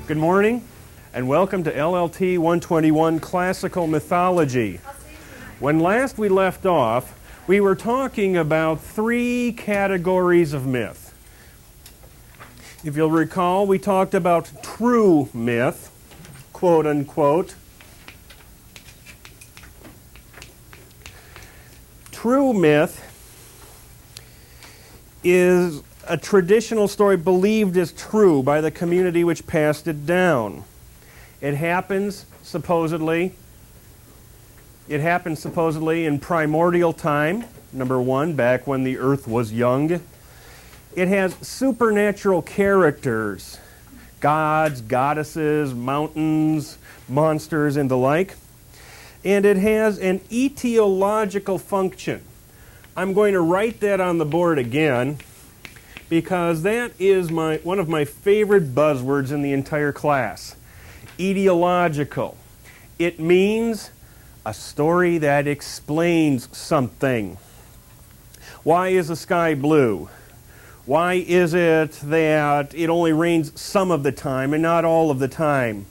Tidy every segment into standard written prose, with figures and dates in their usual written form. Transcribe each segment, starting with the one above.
Good morning, and welcome to LLT 121 Classical Mythology. When last we left off, we were talking about three categories of myth. If you'll recall, we talked about true myth, quote unquote. True myth is a traditional story believed as true by the community which passed it down. It happens supposedly in primordial time, number one, back when the earth was young. It has supernatural characters, gods, goddesses, mountains, monsters, and the like. And it has an etiological function. I'm going to write that on the board again, because that is one of my favorite buzzwords in the entire class. Etiological. It means a story that explains something. Why is the sky blue? Why is it that it only rains some of the time and not all of the time?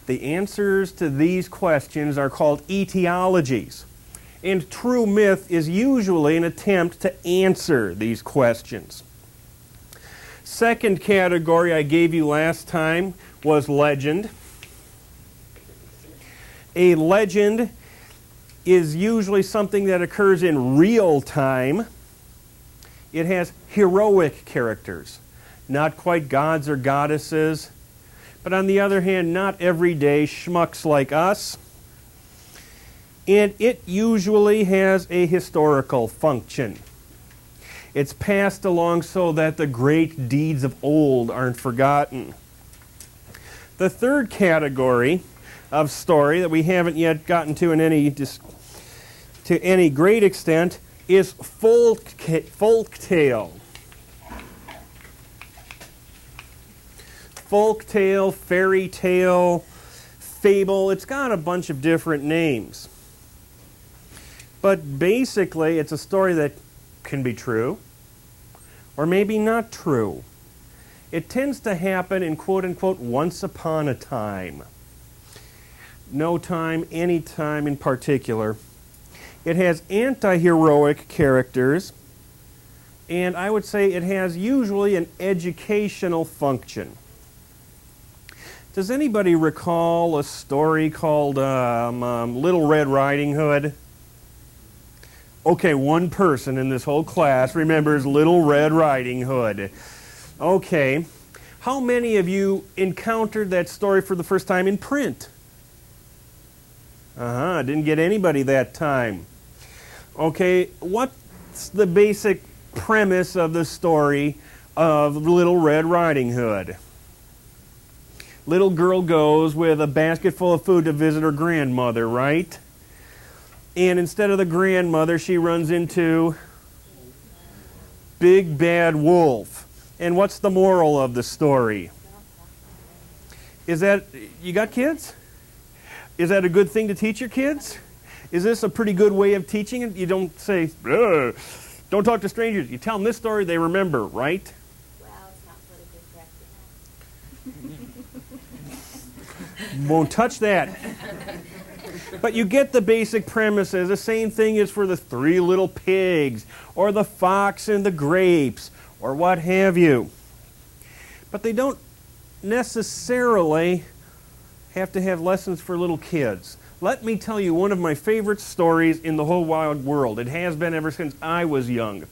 The answers to these questions are called etiologies. And true myth is usually an attempt to answer these questions. Second category I gave you last time was legend. A legend is usually something that occurs in real time. It has heroic characters, not quite gods or goddesses, but on the other hand, not everyday schmucks like us. And it usually has a historical function. It's passed along so that the great deeds of old aren't forgotten. The third category of story that we haven't yet gotten to in any great extent is folk tale. Folk tale, fairy tale, fable. It's got a bunch of different names. But basically, it's a story that can be true, or maybe not true. It tends to happen in quote-unquote once upon a time. No time, any time in particular. It has anti-heroic characters, and I would say it has usually an educational function. Does anybody recall a story called Little Red Riding Hood? Okay, one person in this whole class remembers Little Red Riding Hood. Okay, how many of you encountered that story for the first time in print? Didn't get anybody that time. Okay, what's the basic premise of the story of Little Red Riding Hood? Little girl goes with a basket full of food to visit her grandmother, right? And instead of the grandmother, she runs into Big Bad Wolf. And what's the moral of the story? Is that, you got kids? Is that a good thing to teach your kids? Is this a pretty good way of teaching it? You don't say, don't talk to strangers. You tell them this story, they remember, right? Well, it's not politically correct. Won't touch that. But you get the basic premises. The same thing is for the Three Little Pigs, or the Fox and the Grapes, or what have you. But they don't necessarily have to have lessons for little kids. Let me tell you one of my favorite stories in the whole wide world. It has been ever since I was young.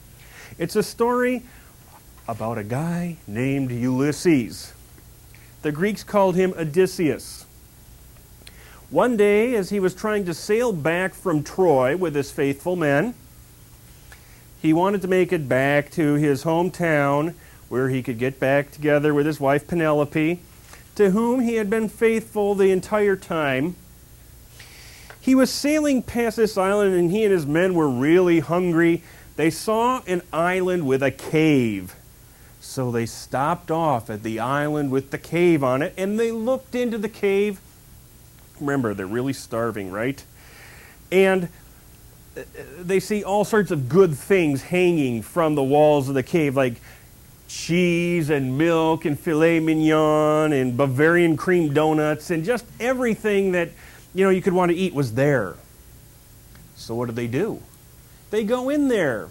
It's a story about a guy named Ulysses. The Greeks called him Odysseus. One day, as he was trying to sail back from Troy with his faithful men, he wanted to make it back to his hometown where he could get back together with his wife Penelope, to whom he had been faithful the entire time. He was sailing past this island, and he and his men were really hungry. They saw an island with a cave. So they stopped off at the island with the cave on it, and they looked into the cave. Remember, they're really starving, right? And they see all sorts of good things hanging from the walls of the cave, like cheese and milk and filet mignon and Bavarian cream donuts and just everything that, you could want to eat was there. So what do? They go in there.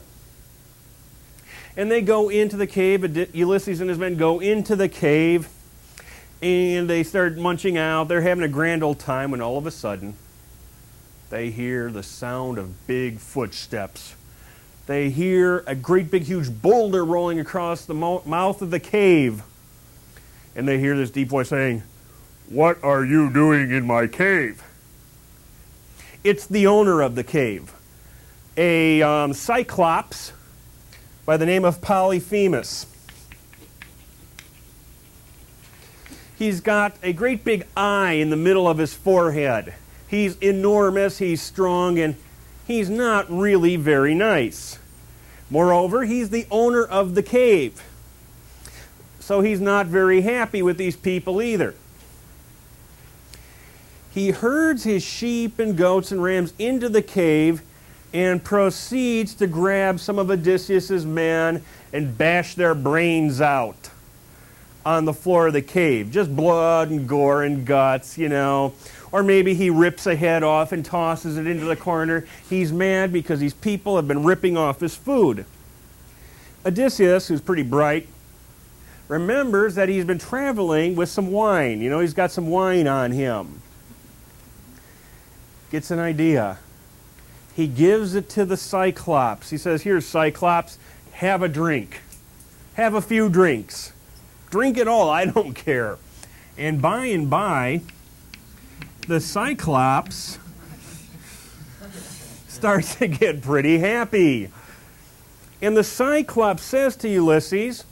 And they go into the cave. Ulysses and his men go into the cave, and they start munching out. They're having a grand old time when all of a sudden they hear the sound of big footsteps. They hear a great big huge boulder rolling across the mouth of the cave. And they hear this deep voice saying, "What are you doing in my cave?" It's the owner of the cave, a cyclops by the name of Polyphemus. He's got a great big eye in the middle of his forehead. He's enormous, he's strong, and he's not really very nice. Moreover, he's the owner of the cave. So he's not very happy with these people either. He herds his sheep and goats and rams into the cave and proceeds to grab some of Odysseus' men and bash their brains out on the floor of the cave. Just blood and gore and guts, Or maybe he rips a head off and tosses it into the corner. He's mad because these people have been ripping off his food. Odysseus, who's pretty bright, remembers that he's been traveling with some wine. He's got some wine on him. Gets an idea. He gives it to the Cyclops. He says, "Here, Cyclops, have a drink. Have a few drinks. Drink it all, I don't care." And by, the Cyclops starts to get pretty happy. And the Cyclops says to Ulysses,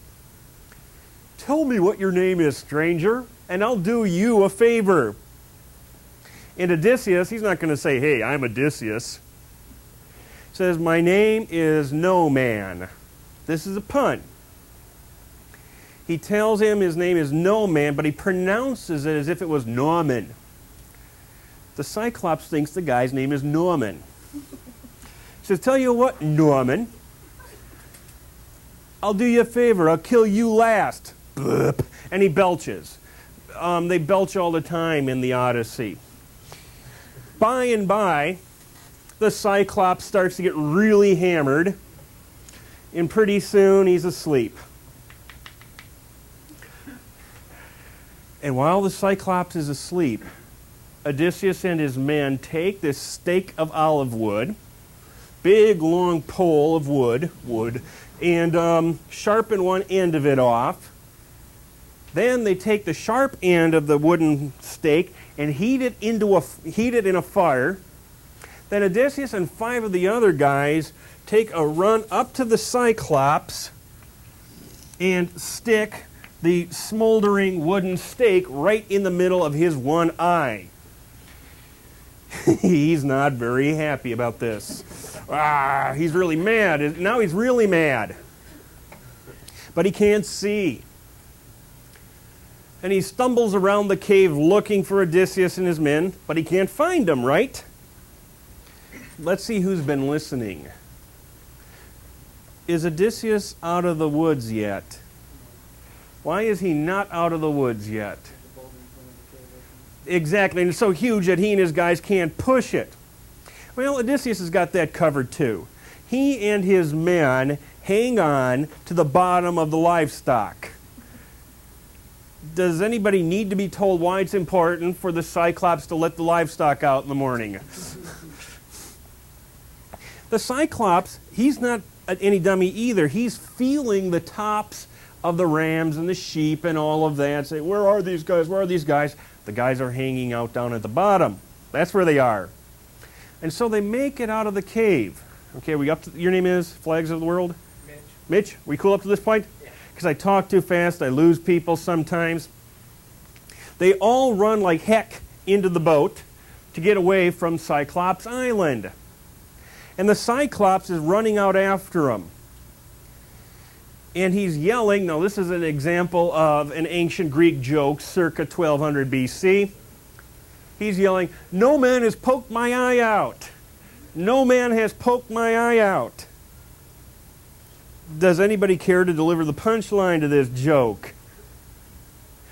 "Tell me what your name is, stranger, and I'll do you a favor." And Odysseus, he's not going to say, "Hey, I'm Odysseus." Says, "My name is No Man." This is a pun. He tells him his name is No Man, but he pronounces it as if it was Norman. The Cyclops thinks the guy's name is Norman. He says, "Tell you what, Norman, I'll do you a favor. I'll kill you last." Blip. And he belches. They belch all the time in the Odyssey. By and by, the Cyclops starts to get really hammered, and pretty soon he's asleep. And while the Cyclops is asleep, Odysseus and his men take this stake of olive wood, big long pole of wood, and sharpen one end of it off. Then they take the sharp end of the wooden stake and heat it in a fire. Then Odysseus and 5 of the other guys take a run up to the Cyclops and stick the smoldering wooden stake right in the middle of his one eye. He's not very happy about this. He's really mad. Now he's really mad. But he can't see. And he stumbles around the cave looking for Odysseus and his men, but he can't find them, right? Let's see who's been listening. Is Odysseus out of the woods yet? Why is he not out of the woods yet? Exactly, and it's so huge that he and his guys can't push it. Well, Odysseus has got that covered too. He and his men hang on to the bottom of the livestock. Does anybody need to be told why it's important for the Cyclops to let the livestock out in the morning? The Cyclops, he's not any dummy either. He's feeling the tops of the rams and the sheep and all of that. Say, where are these guys? Where are these guys? The guys are hanging out down at the bottom. That's where they are. And so they make it out of the cave. Okay, we up to, your name is Flags of the World? Mitch. Mitch, we cool up to this point? Yeah. Because I talk too fast, I lose people sometimes. They all run like heck into the boat to get away from Cyclops Island. And the Cyclops is running out after them. And he's yelling. Now, this is an example of an ancient Greek joke circa 1200 BC. He's yelling, "No man has poked my eye out. No man has poked my eye out." Does anybody care to deliver the punchline to this joke?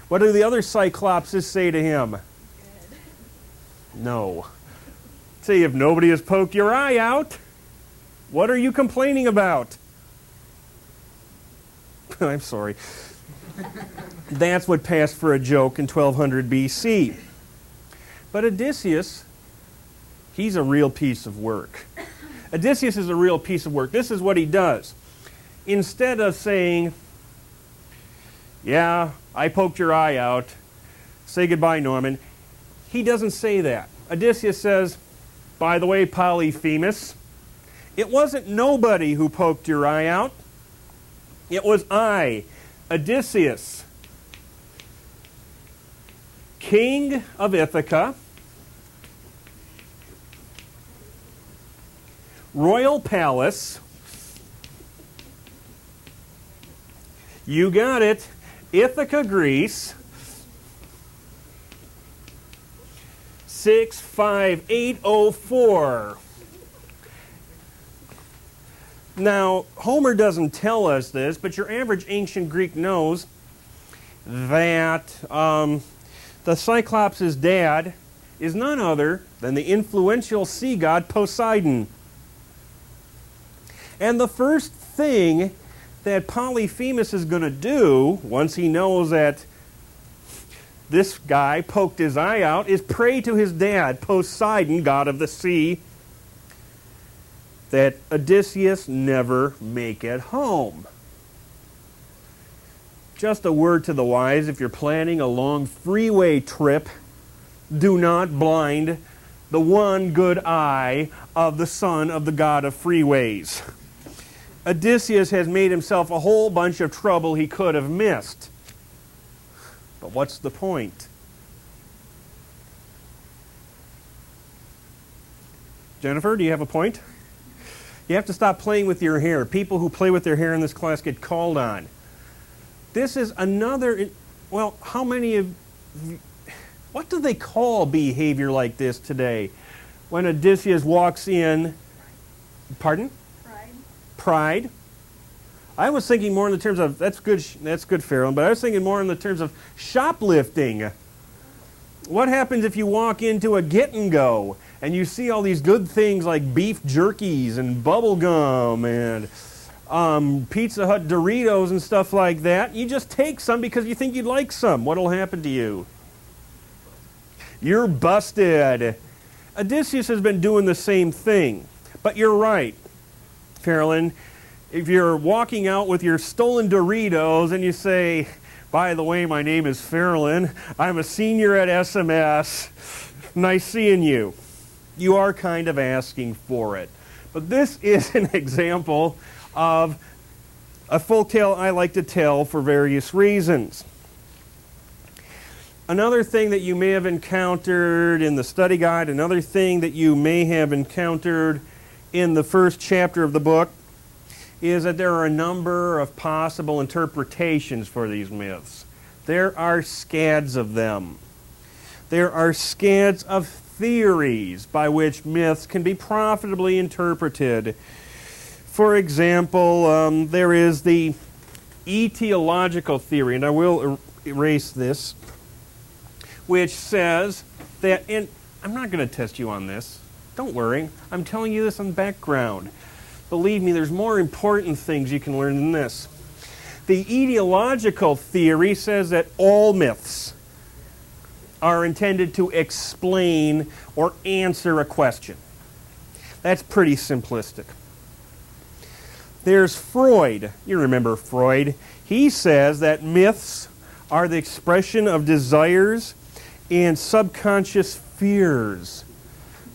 What do the other Cyclopses say to him? Good. No. Say, if nobody has poked your eye out, what are you complaining about? I'm sorry. That's what passed for a joke in 1200 BC. But Odysseus, he's a real piece of work. Odysseus is a real piece of work. This is what he does. Instead of saying, yeah, I poked your eye out, say goodbye, Norman, he doesn't say that. Odysseus says, by the way, Polyphemus, it wasn't nobody who poked your eye out. It was I, Odysseus, king of Ithaca, royal palace. You got it. Ithaca, Greece. 65804. Now, Homer doesn't tell us this, but your average ancient Greek knows that the Cyclops' dad is none other than the influential sea god Poseidon. And the first thing that Polyphemus is going to do, once he knows that this guy poked his eye out, is pray to his dad, Poseidon, god of the sea, that Odysseus never make it home. Just a word to the wise, if you're planning a long freeway trip, do not blind the one good eye of the son of the god of freeways. Odysseus has made himself a whole bunch of trouble he could have missed. But what's the point? Jennifer, do you have a point? You have to stop playing with your hair. People who play with their hair in this class get called on. This is another, well, how many of, what do they call behavior like this today? When Odysseus walks in, pardon? Pride. I was thinking more in the terms of, that's good, Farrell, but I was thinking more in the terms of shoplifting. What happens if you walk into a Get and Go and you see all these good things like beef jerkies and bubble gum and Pizza Hut Doritos and stuff like that? You just take some because you think you'd like some. What'll happen to you? You're busted. Odysseus has been doing the same thing. But you're right, Carolyn. If you're walking out with your stolen Doritos and you say, by the way, my name is Farrellyn, I'm a senior at SMS, nice seeing you. You are kind of asking for it. But this is an example of a folk tale I like to tell for various reasons. Another thing that you may have encountered in the study guide, another thing that you may have encountered in the first chapter of the book, is that there are a number of possible interpretations for these myths. There are scads of them. There are scads of theories by which myths can be profitably interpreted. For example, there is the etiological theory, and I will erase this, which says that, and I'm not going to test you on this. Don't worry. I'm telling you this on background. Believe me, there's more important things you can learn than this. The etiological theory says that all myths are intended to explain or answer a question. That's pretty simplistic. There's Freud. You remember Freud. He says that myths are the expression of desires and subconscious fears.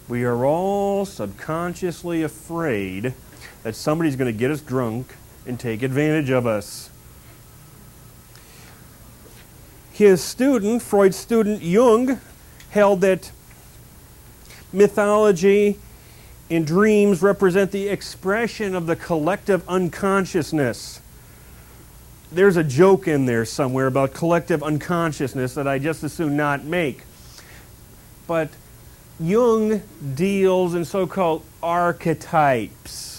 We are all subconsciously afraid that somebody's going to get us drunk and take advantage of us. His student, Freud's student Jung, held that mythology and dreams represent the expression of the collective unconsciousness. There's a joke in there somewhere about collective unconsciousness that I just as soon not make. But Jung deals in so-called archetypes.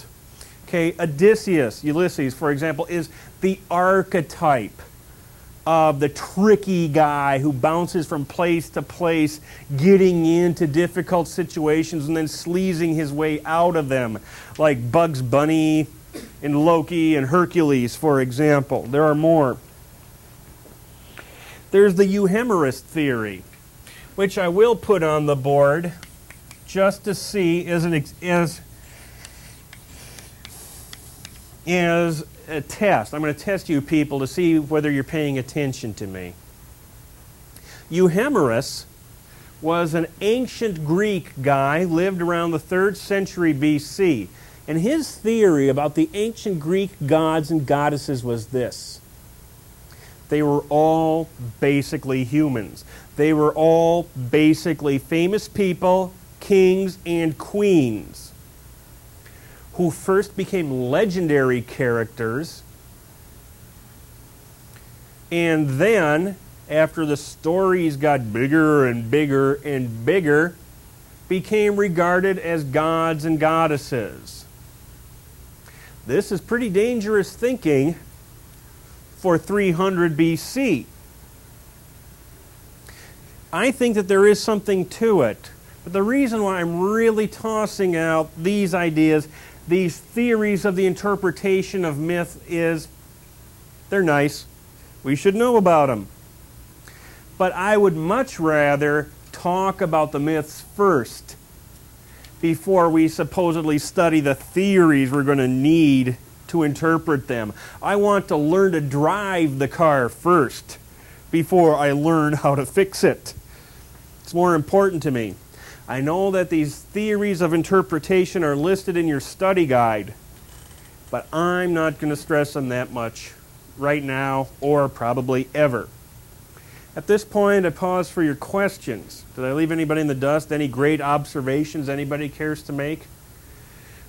Okay, Odysseus, Ulysses, for example, is the archetype of the tricky guy who bounces from place to place, getting into difficult situations and then sleazing his way out of them, like Bugs Bunny and Loki and Hercules, for example. There are more. There's the euhemerist theory, which I will put on the board just to see as a test. I'm going to test you people to see whether you're paying attention to me. Euhemerus was an ancient Greek guy, lived around the 3rd century BC. And his theory about the ancient Greek gods and goddesses was this. They were all basically humans. They were all basically famous people, kings and queens, who first became legendary characters, and then, after the stories got bigger and bigger and bigger, became regarded as gods and goddesses. This is pretty dangerous thinking for 300 BC. I think that there is something to it, but the reason why I'm really tossing out these ideas, these theories of the interpretation of myth, is they're nice. We should know about them. But I would much rather talk about the myths first before we supposedly study the theories we're going to need to interpret them. I want to learn to drive the car first before I learn how to fix it. It's more important to me. I know that these theories of interpretation are listed in your study guide, but I'm not going to stress them that much right now or probably ever. At this point, I pause for your questions. Did I leave anybody in the dust? Any great observations anybody cares to make?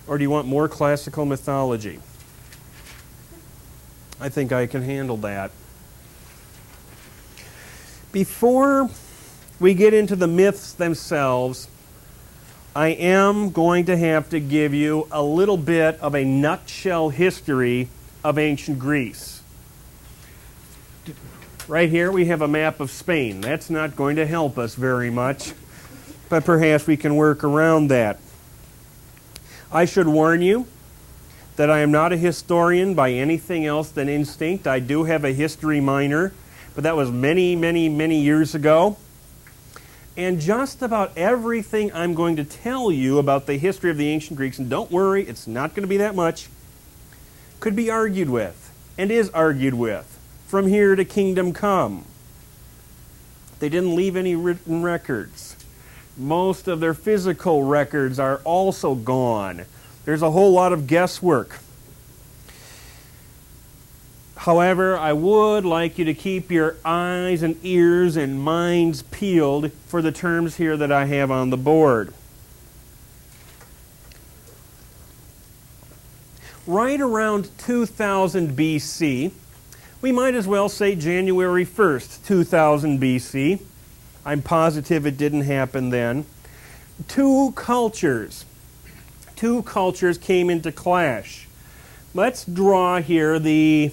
Or do you want more classical mythology? I think I can handle that. Before we get into the myths themselves, I am going to have to give you a little bit of a nutshell history of ancient Greece. Right here we have a map of Spain. That's not going to help us very much, but perhaps we can work around that. I should warn you that I am not a historian by anything else than instinct. I do have a history minor, but that was many, many, many years ago. And just about everything I'm going to tell you about the history of the ancient Greeks, and don't worry, it's not going to be that much, could be argued with, and is argued with, from here to kingdom come. They didn't leave any written records. Most of their physical records are also gone. There's a whole lot of guesswork. However, I would like you to keep your eyes and ears and minds peeled for the terms here that I have on the board. Right around 2000 BC, we might as well say January 1st, 2000 BC. I'm positive it didn't happen then. Two cultures came into clash. Let's draw here the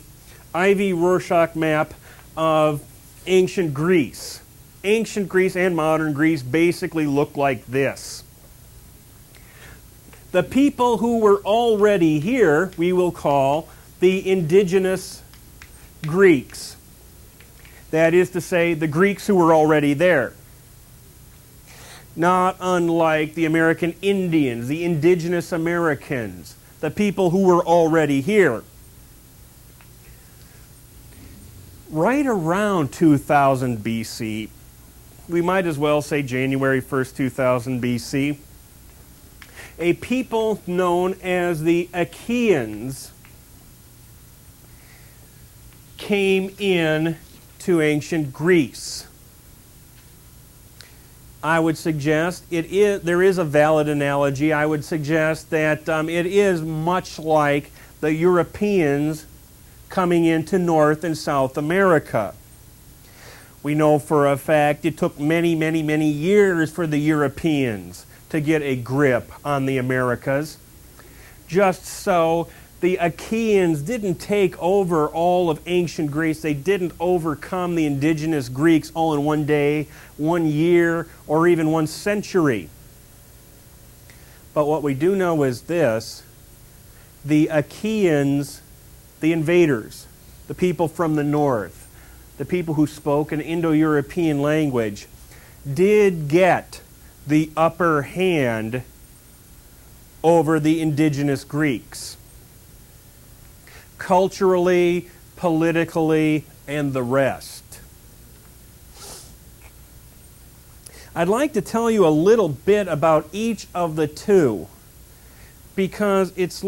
Ivy Rorschach map of ancient Greece. Ancient Greece and modern Greece basically look like this. The people who were already here, we will call the indigenous Greeks. That is to say, the Greeks who were already there. Not unlike the American Indians, the indigenous Americans, the people who were already here. Right around 2000 BC, we might as well say January 1st, 2000 BC, a people known as the Achaeans came in to ancient Greece. I would suggest there is a valid analogy. I would suggest that it is much like the Europeans coming into North and South America. We know for a fact it took many, many, many years for the Europeans to get a grip on the Americas. Just so The Achaeans didn't take over all of ancient Greece. They didn't overcome the indigenous Greeks all in one day, 1 year, or even 1 century. But what we do know is this: the Achaeans, the invaders, the people from the north, the people who spoke an Indo-European language, did get the upper hand over the indigenous Greeks. Culturally, politically, and the rest. I'd like to tell you a little bit about each of the two, because it's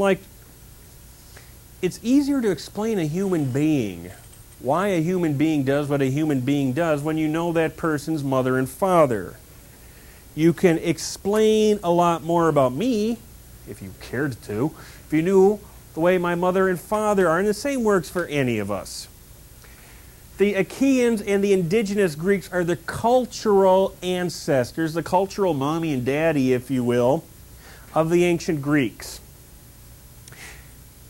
easier to explain a human being, why a human being does what a human being does, when you know that person's mother and father. You can explain a lot more about me, if you cared to, if you knew the way my mother and father are, and the same works for any of us. The Achaeans and the indigenous Greeks are the cultural ancestors, the cultural mommy and daddy, if you will, of the ancient Greeks.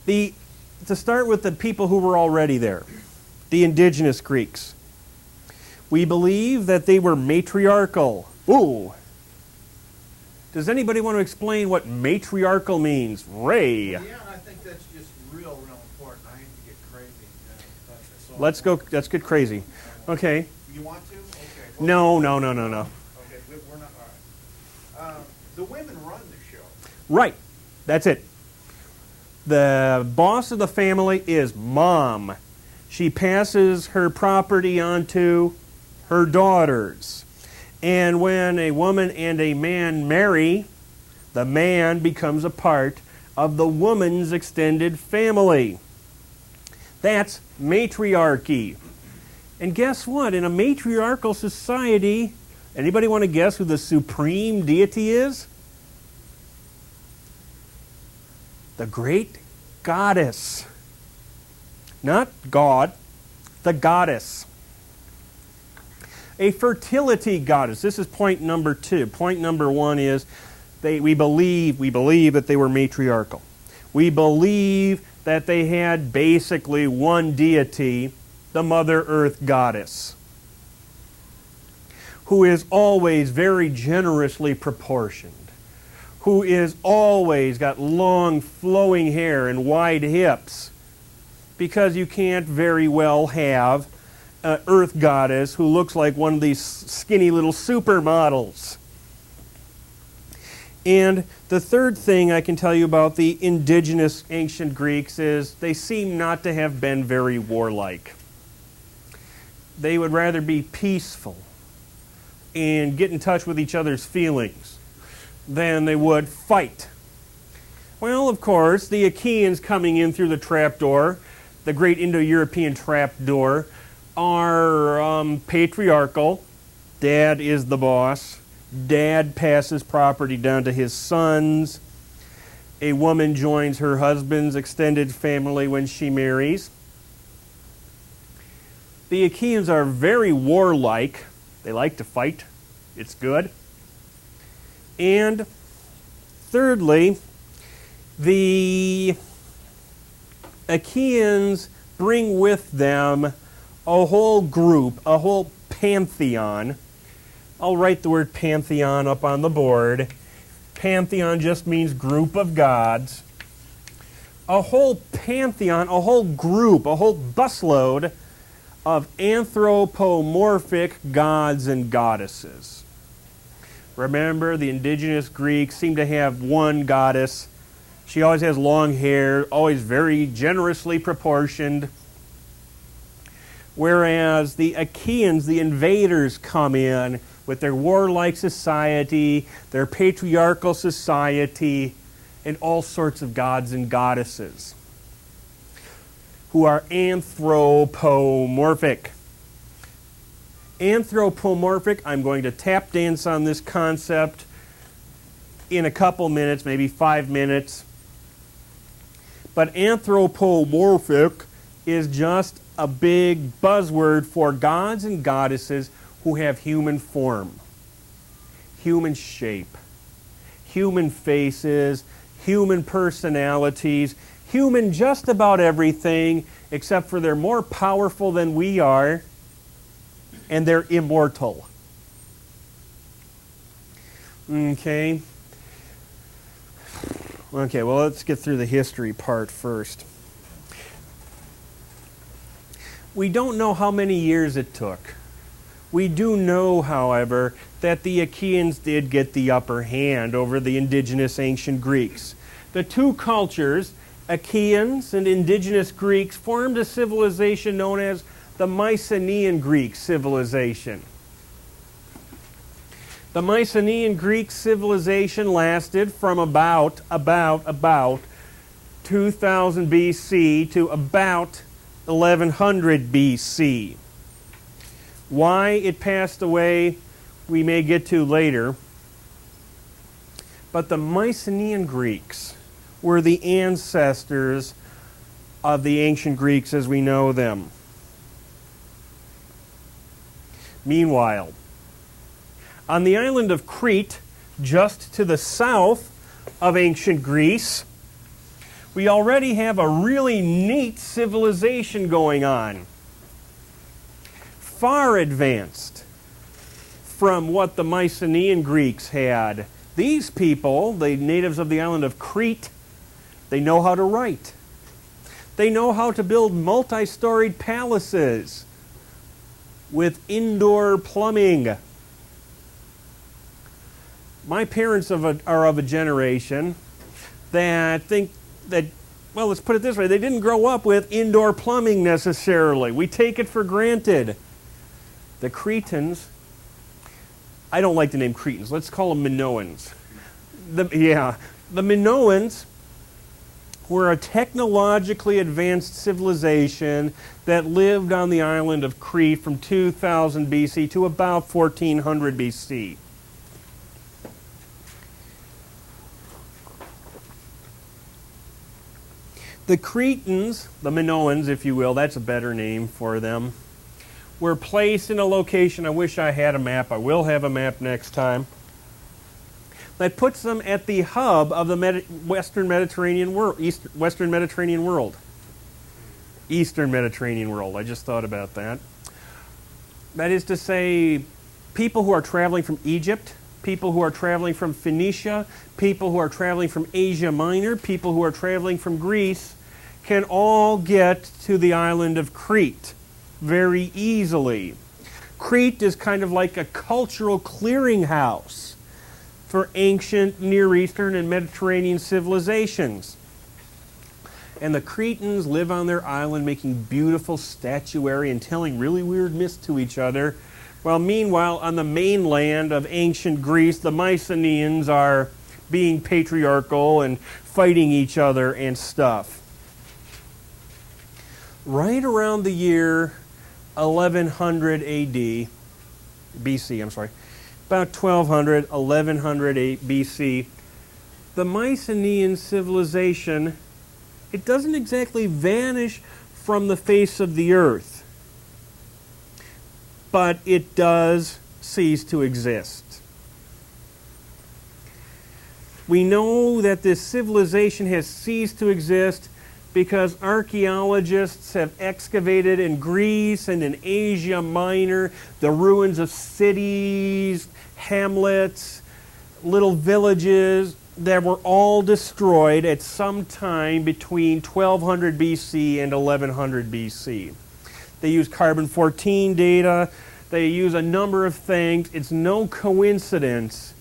To start with the people who were already there, the indigenous Greeks. We believe that they were matriarchal. Ooh! Does anybody want to explain what matriarchal means? Ray. Yeah, I think that's just real important. I hate to get crazy. Let's get crazy. Okay. You want to? Okay. No. Okay, we're not. All right. The women run the show. Right. That's it. The boss of the family is mom. She passes her property on to her daughters. And when a woman and a man marry, the man becomes a part of the woman's extended family. That's matriarchy. And guess what? In a matriarchal society, anybody want to guess who the supreme deity is? The great goddess. Not God, the goddess. A fertility goddess. This is point number 2. Point number 1 is we believe that they were matriarchal. We believe that they had basically one deity, the Mother Earth goddess, who is always very generously proportioned, who is always got long flowing hair and wide hips, because you can't very well have an Earth goddess who looks like one of these skinny little supermodels. And the third thing I can tell you about the indigenous ancient Greeks is they seem not to have been very warlike. They would rather be peaceful and get in touch with each other's feelings than they would fight. Well, of course, the Achaeans coming in through the trapdoor, the great Indo-European trapdoor, are patriarchal. Dad is the boss. Dad passes property down to his sons. A woman joins her husband's extended family when she marries. The Achaeans are very warlike. They like to fight. It's good. And thirdly, the Achaeans bring with them a whole group, a whole pantheon. I'll write the word pantheon up on the board. Pantheon just means group of gods. A whole pantheon, a whole group, a whole busload of anthropomorphic gods and goddesses. Remember, the indigenous Greeks seem to have one goddess. She always has long hair, always very generously proportioned. Whereas the Achaeans, the invaders, come in with their warlike society, their patriarchal society, and all sorts of gods and goddesses who are anthropomorphic. Anthropomorphic, I'm going to tap dance on this concept in a couple minutes, maybe 5 minutes. But anthropomorphic is just a big buzzword for gods and goddesses who have human form, human shape, human faces, human personalities, human just about everything, except for they're more powerful than we are, and they're immortal. Okay. Okay, well, let's get through the history part first. We don't know how many years it took. We do know, however, that the Achaeans did get the upper hand over the indigenous ancient Greeks. The two cultures, Achaeans and indigenous Greeks, formed a civilization known as the Mycenaean Greek civilization. The Mycenaean Greek civilization lasted from about 2000 BC to about 1100 BC. Why it passed away, we may get to later. But the Mycenaean Greeks were the ancestors of the ancient Greeks as we know them. Meanwhile, on the island of Crete, just to the south of ancient Greece, we already have a really neat civilization going on. Far advanced from what the Mycenaean Greeks had. These people, the natives of the island of Crete, they know how to write. They know how to build multi-storied palaces with indoor plumbing. My parents are of a generation that think that, well, let's put it this way, they didn't grow up with indoor plumbing necessarily. We take it for granted. The Cretans, I don't like the name Cretans, let's call them Minoans. The Minoans were a technologically advanced civilization that lived on the island of Crete from 2000 BC to about 1400 BC. The Cretans, the Minoans, if you will, that's a better name for them, were placed in a location, I wish I had a map, I will have a map next time, that puts them at the hub of the Western Mediterranean world. Eastern Mediterranean world, I just thought about that. That is to say, people who are traveling from Egypt, people who are traveling from Phoenicia, people who are traveling from Asia Minor, people who are traveling from Greece, can all get to the island of Crete very easily. Crete is kind of like a cultural clearinghouse for ancient Near Eastern and Mediterranean civilizations. And the Cretans live on their island making beautiful statuary and telling really weird myths to each other, while meanwhile on the mainland of ancient Greece, the Mycenaeans are being patriarchal and fighting each other and stuff. Right around the year 1100 AD, BC, about 1100 BC, the Mycenaean civilization, it doesn't exactly vanish from the face of the earth, but it does cease to exist. We know that this civilization has ceased to exist because archaeologists have excavated in Greece and in Asia Minor the ruins of cities, hamlets, little villages that were all destroyed at some time between 1200 BC and 1100 BC. They use carbon-14 data. They use a number of things. It's no coincidence.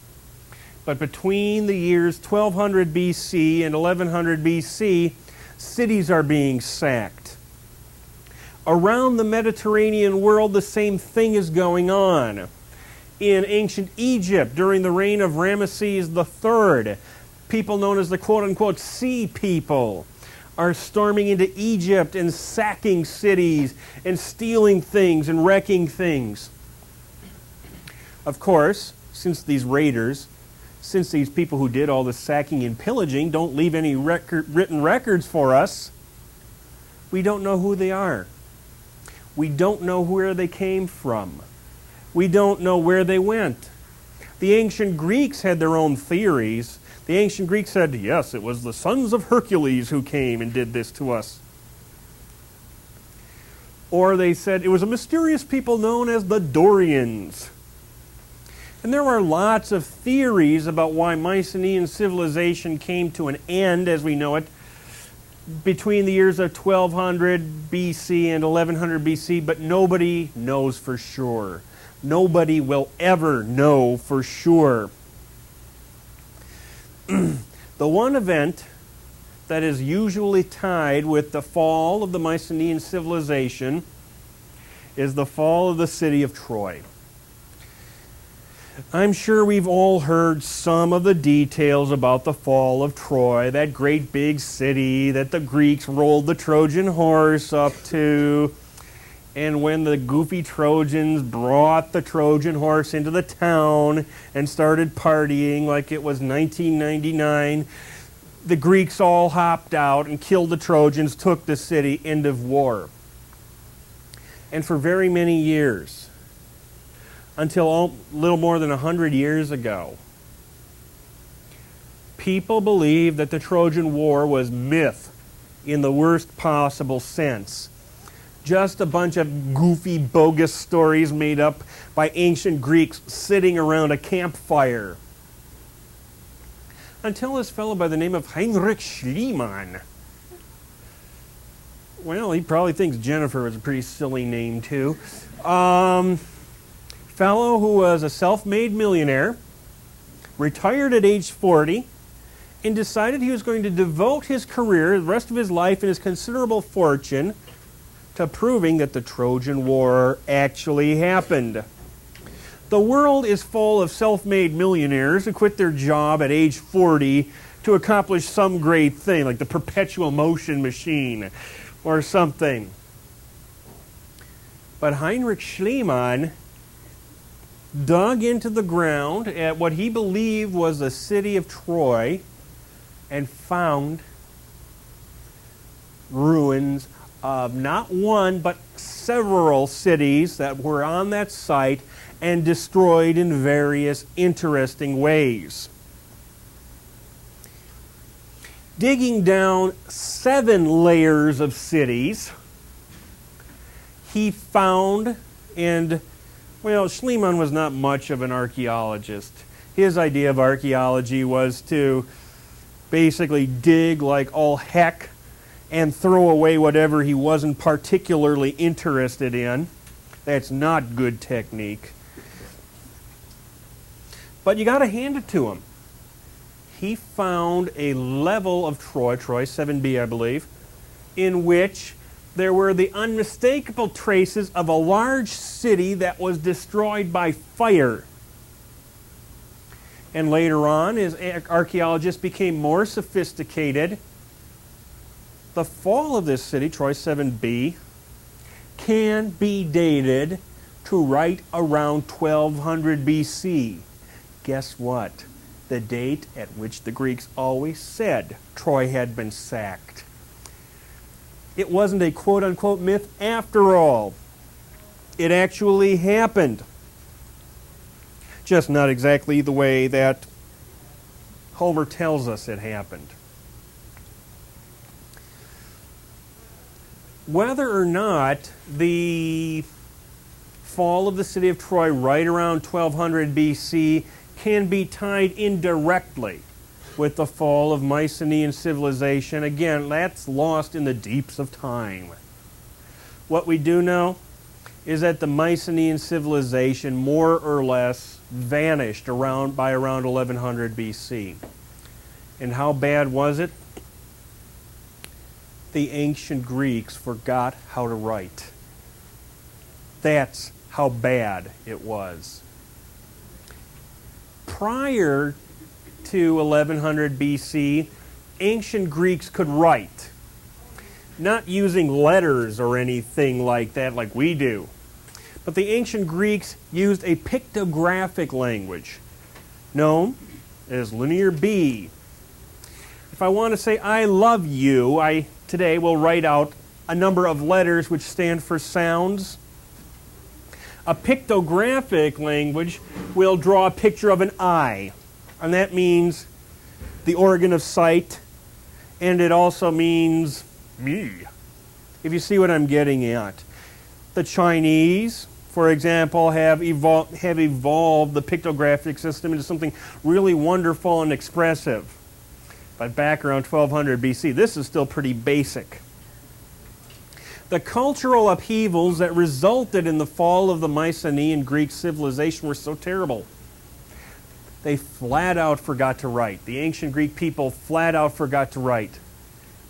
But between the years 1200 BC and 1100 BC, cities are being sacked. Around the Mediterranean world, the same thing is going on. In ancient Egypt, during the reign of Ramesses III, people known as the quote-unquote Sea People are storming into Egypt and sacking cities and stealing things and wrecking things. Of course, since these raiders, since these people who did all the sacking and pillaging don't leave any written records for us, we don't know who they are. We don't know where they came from. We don't know where they went. The ancient Greeks had their own theories. The ancient Greeks said, yes, it was the sons of Hercules who came and did this to us. Or they said it was a mysterious people known as the Dorians. And there are lots of theories about why Mycenaean civilization came to an end, as we know it, between the years of 1200 BC and 1100 BC, but nobody knows for sure. Nobody will ever know for sure. The one event that is usually tied with the fall of the Mycenaean civilization is the fall of the city of Troy. I'm sure we've all heard some of the details about the fall of Troy, that great big city that the Greeks rolled the Trojan horse up to. And when the goofy Trojans brought the Trojan horse into the town and started partying like it was 1999, the Greeks all hopped out and killed the Trojans, took the city, end of war. And for very many years, until a little more than 100 years ago, people believed that the Trojan War was myth in the worst possible sense. Just a bunch of goofy, bogus stories made up by ancient Greeks sitting around a campfire. Until this fellow by the name of Heinrich Schliemann. Well, he probably thinks Jennifer was a pretty silly name, too. Fellow who was a self-made millionaire, retired at age 40, and decided he was going to devote his career, the rest of his life, and his considerable fortune to proving that the Trojan War actually happened. The world is full of self-made millionaires who quit their job at age 40 to accomplish some great thing, like the perpetual motion machine or something. But Heinrich Schliemann dug into the ground at what he believed was the city of Troy and found ruins of not one but several cities that were on that site and destroyed in various interesting ways. Digging down 7 layers of cities, he found, and well, Schliemann was not much of an archaeologist. His idea of archaeology was to basically dig like all heck and throw away whatever he wasn't particularly interested in. That's not good technique. But you got to hand it to him. He found a level of Troy 7B, I believe, in which there were the unmistakable traces of a large city that was destroyed by fire. And later on, as archaeologists became more sophisticated, the fall of this city, Troy 7B, can be dated to right around 1200 BC. Guess what? The date at which the Greeks always said Troy had been sacked. It wasn't a quote-unquote myth after all. It actually happened. Just not exactly the way that Homer tells us it happened. Whether or not the fall of the city of Troy right around 1200 BC can be tied indirectly with the fall of Mycenaean civilization, again, that's lost in the deeps of time. What we do know is that the Mycenaean civilization more or less vanished by around 1100 BC. And how bad was it? The ancient Greeks forgot how to write. That's how bad it was. Prior to 1100 BC, ancient Greeks could write, not using letters or anything like that like we do. But the ancient Greeks used a pictographic language known as Linear B. If I want to say I love you, I today will write out a number of letters which stand for sounds. A pictographic language will draw a picture of an eye, and that means the organ of sight, and it also means me, if you see what I'm getting at. The Chinese, for example, have evolved the pictographic system into something really wonderful and expressive. But back around 1200 BC, this is still pretty basic. The cultural upheavals that resulted in the fall of the Mycenaean Greek civilization were so terrible. They flat out forgot to write. The ancient Greek people flat out forgot to write.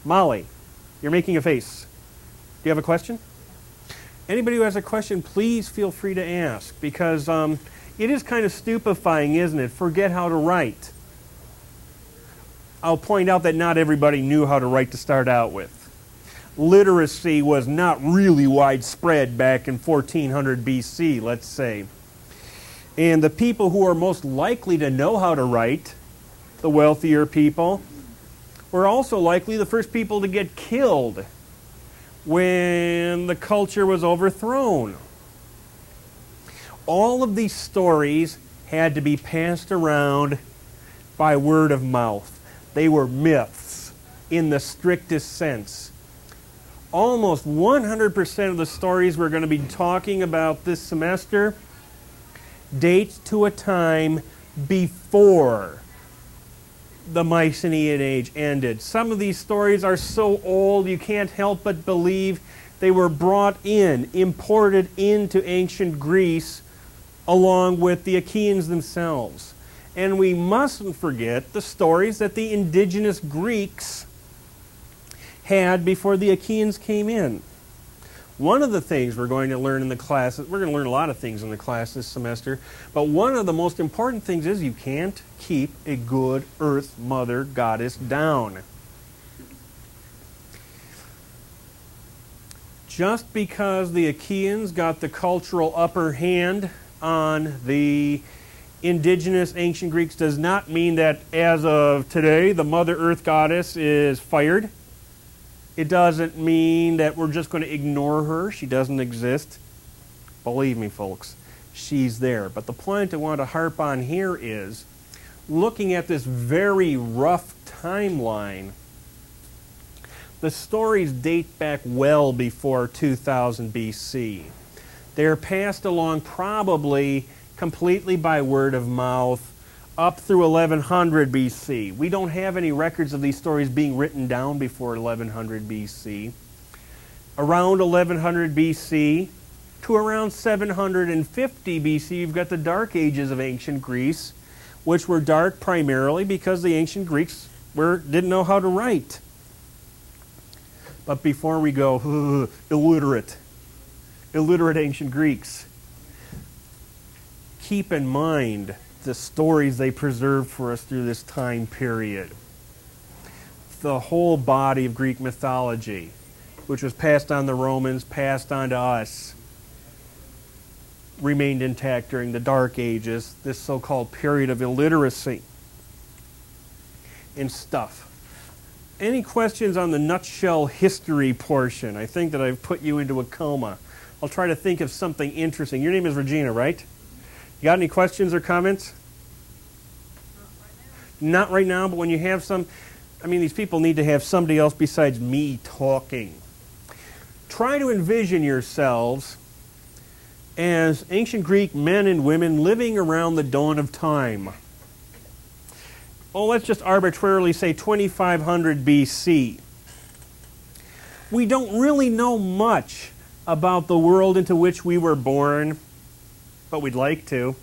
Molly, you're making a face. Do you have a question? Anybody who has a question, please feel free to ask, because it is kind of stupefying, isn't it? Forget how to write. I'll point out that not everybody knew how to write to start out with. Literacy was not really widespread back in 1400 BC, let's say. And the people who are most likely to know how to write, the wealthier people, were also likely the first people to get killed when the culture was overthrown. All of these stories had to be passed around by word of mouth. They were myths in the strictest sense. Almost 100% of the stories we're going to be talking about this semester date to a time before the Mycenaean Age ended. Some of these stories are so old you can't help but believe they were brought in, imported into ancient Greece along with the Achaeans themselves. And we mustn't forget the stories that the indigenous Greeks had before the Achaeans came in. One of the things we're going to learn in the class, we're going to learn a lot of things in the class this semester, but one of the most important things is you can't keep a good Earth Mother Goddess down. Just because the Achaeans got the cultural upper hand on the indigenous ancient Greeks does not mean that as of today the Mother Earth Goddess is fired. It doesn't mean that we're just going to ignore her. She doesn't exist. Believe me, folks, she's there. But the point I want to harp on here is, looking at this very rough timeline, the stories date back well before 2000 BC. They're passed along probably completely by word of mouth up through 1100 BC. We don't have any records of these stories being written down before 1100 BC. Around 1100 BC to around 750 BC, you've got the Dark Ages of ancient Greece, which were dark primarily because the ancient Greeks didn't know how to write. But before we go, illiterate ancient Greeks, keep in mind the stories they preserved for us through this time period. The whole body of Greek mythology, which was passed on to the Romans, passed on to us, remained intact during the Dark Ages, this so-called period of illiteracy and stuff. Any questions on the nutshell history portion? I think that I've put you into a coma. I'll try to think of something interesting. Your name is Regina, right? You got any questions or comments? Not right now, but when you have some, these people need to have somebody else besides me talking. Try to envision yourselves as ancient Greek men and women living around the dawn of time. Oh, let's just arbitrarily say 2500 BC. We don't really know much about the world into which we were born, but we'd like to.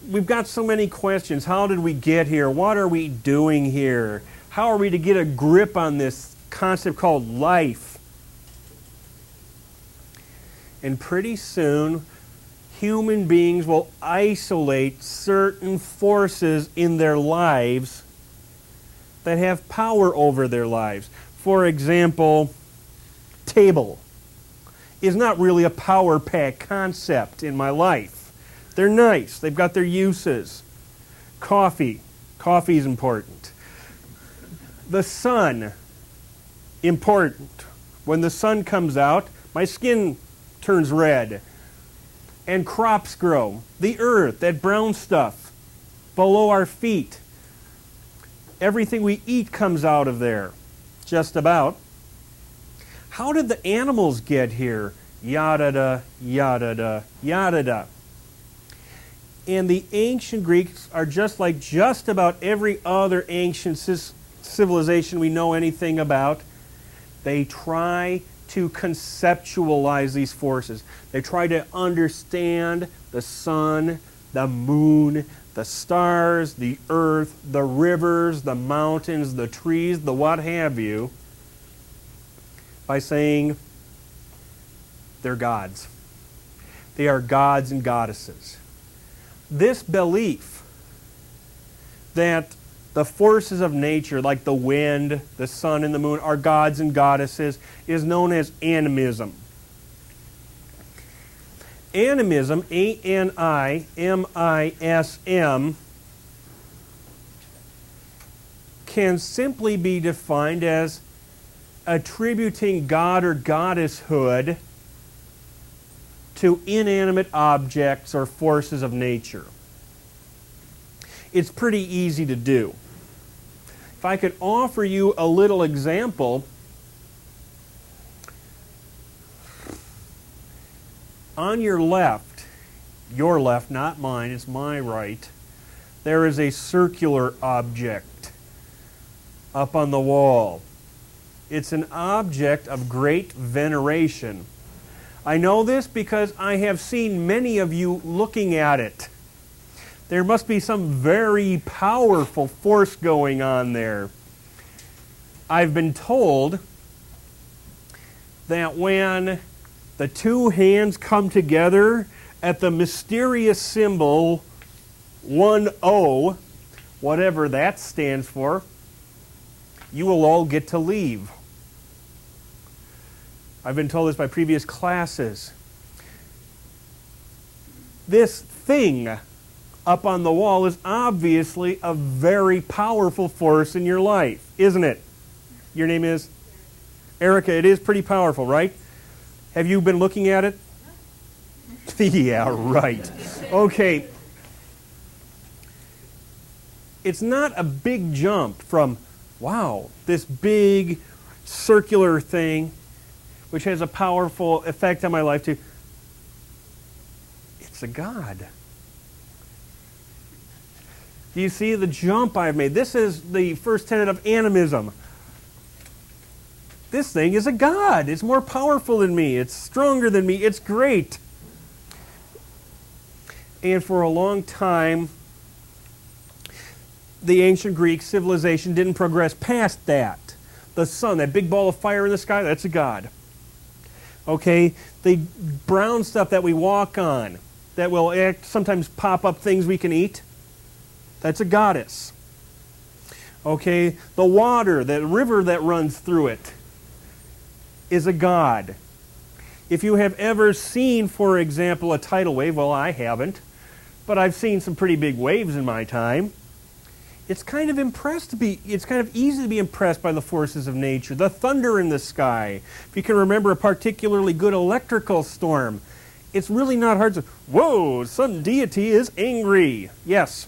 We've got so many questions. How did we get here? What are we doing here? How are we to get a grip on this concept called life? And pretty soon, human beings will isolate certain forces in their lives that have power over their lives. For example, table is not really a power pack concept in my life. They're nice. They've got their uses. Coffee is important. The sun, important. When the sun comes out, my skin turns red. And crops grow. The earth, that brown stuff, below our feet. Everything we eat comes out of there, just about. How did the animals get here? Yada-da, yada-da, yada-da. And the ancient Greeks are just like just about every other ancient civilization we know anything about. They try to conceptualize these forces. They try to understand the sun, the moon, the stars, the earth, the rivers, the mountains, the trees, the what have you, by saying they're gods. They are gods and goddesses. This belief that the forces of nature, like the wind, the sun, and the moon, are gods and goddesses, is known as animism. Animism, A-N-I-M-I-S-M, can simply be defined as attributing god or goddesshood to inanimate objects or forces of nature. It's pretty easy to do. If I could offer you a little example, on your left, not mine, it's my right, there is a circular object up on the wall. It's an object of great veneration. I know this because I have seen many of you looking at it. There must be some very powerful force going on there. I've been told that when the two hands come together at the mysterious symbol 1-0, whatever that stands for, you will all get to leave. I've been told this by previous classes. This thing up on the wall is obviously a very powerful force in your life, isn't it? Your name is? Erica. It is pretty powerful, right? Have you been looking at it? Yeah, right. Okay. It's not a big jump from, wow, this big circular thing, which has a powerful effect on my life, to, it's a god. Do you see the jump I've made? This is the first tenet of animism. This thing is a god. It's more powerful than me. It's stronger than me. It's great. And for a long time, the ancient Greek civilization didn't progress past that. The sun, that big ball of fire in the sky, that's a god. Okay, the brown stuff that we walk on, that will sometimes pop up things we can eat, that's a goddess. Okay, the water, the river that runs through it, is a god. If you have ever seen, for example, a tidal wave, well, I haven't, but I've seen some pretty big waves in my time. It's kind of easy to be impressed by the forces of nature. The thunder in the sky. If you can remember a particularly good electrical storm, it's really not hard to, whoa, some deity is angry. Yes?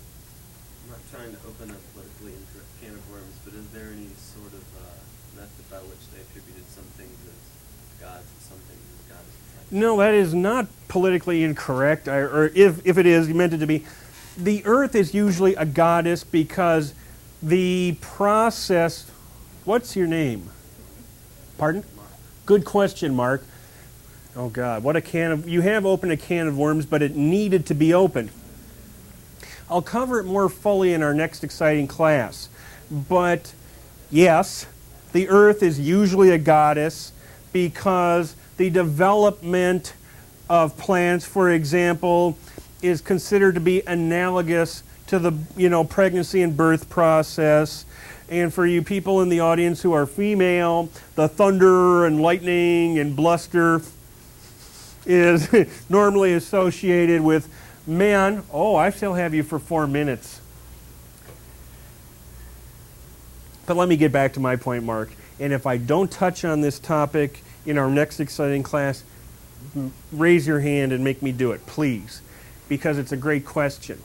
I'm not trying to open a politically incorrect can of worms, but is there any sort of method by which they attributed some things as gods and some things as goddesses? No, that is not politically incorrect, or if it is, you meant it to be. The earth is usually a goddess because the process... What's your name? Pardon? Mark. Good question, Mark. Oh, God. What a can of... You have opened a can of worms, but it needed to be opened. I'll cover it more fully in our next exciting class. But, yes, the earth is usually a goddess because the development of plants, for example, is considered to be analogous to the pregnancy and birth process. And for you people in the audience who are female, the thunder and lightning and bluster is normally associated with men. Oh, I still have you for 4 minutes. But let me get back to my point, Mark. And if I don't touch on this topic in our next exciting class, raise your hand and make me do it, please, because it's a great question.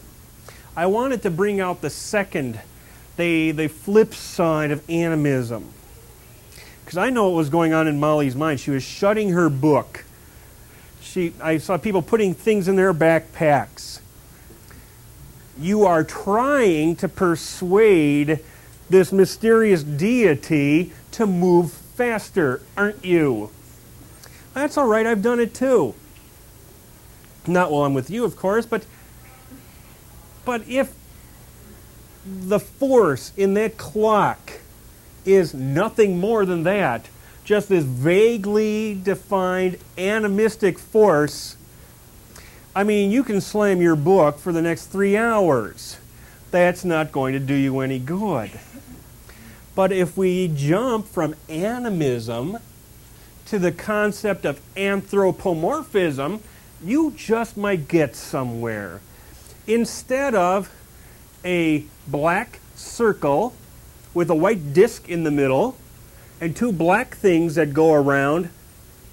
I wanted to bring out the second, the flip side of animism. Because I know what was going on in Molly's mind. She was shutting her book. I saw people putting things in their backpacks. You are trying to persuade this mysterious deity to move faster, aren't you? That's all right, I've done it too. Not while I'm with you, of course, but if the force in that clock is nothing more than that, just this vaguely defined animistic force, I mean, you can slam your book for the next 3 hours. That's not going to do you any good. But if we jump from animism to the concept of anthropomorphism, you just might get somewhere. Instead of a black circle with a white disc in the middle and 2 black things that go around,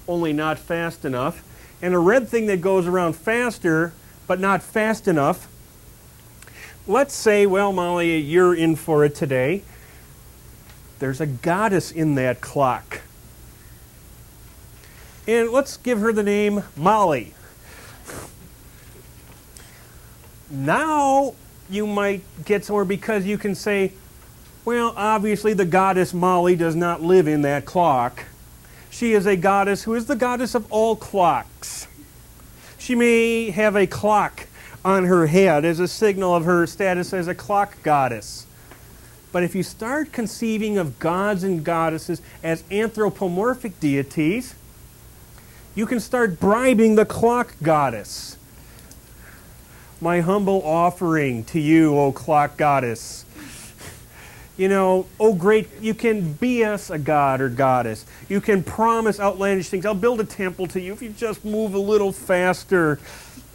only not fast enough, and a red thing that goes around faster but not fast enough, let's say, well, Molly, you're in for it today. There's a goddess in that clock. And let's give her the name Molly. Now you might get somewhere because you can say, well, obviously the goddess Molly does not live in that clock. She is a goddess who is the goddess of all clocks. She may have a clock on her head as a signal of her status as a clock goddess. But if you start conceiving of gods and goddesses as anthropomorphic deities, you can start bribing the clock goddess. My humble offering to you, O clock goddess. You know, oh great, you can be us a god or goddess. You can promise outlandish things. I'll build a temple to you if you just move a little faster,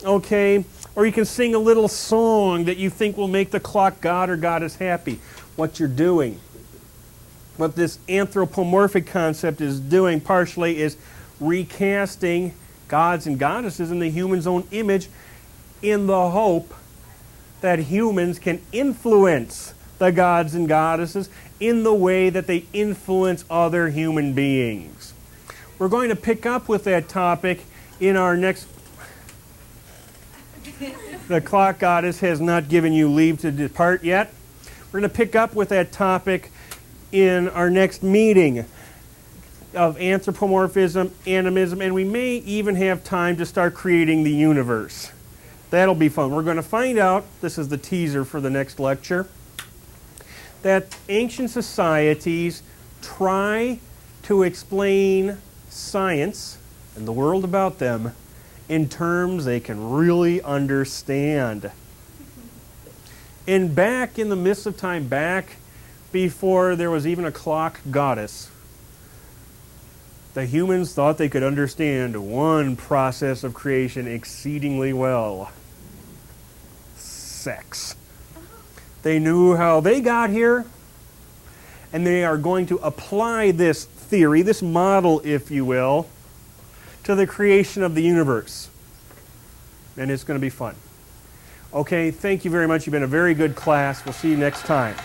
okay? Or you can sing a little song that you think will make the clock god or goddess happy. What you're doing, what this anthropomorphic concept is doing partially is recasting gods and goddesses in the human's own image in the hope that humans can influence the gods and goddesses in the way that they influence other human beings. We're going to pick up with that topic in our next... The clock goddess has not given you leave to depart yet. We're going to pick up with that topic in our next meeting of anthropomorphism, animism, and we may even have time to start creating the universe. That'll be fun. We're going to find out, this is the teaser for the next lecture, that ancient societies try to explain science and the world about them in terms they can really understand. And back in the mists of time, back before there was even a clock goddess, the humans thought they could understand one process of creation exceedingly well. Sex. They knew how they got here, and they are going to apply this theory, this model, if you will, to the creation of the universe. And it's going to be fun. Okay, thank you very much. You've been a very good class. We'll see you next time.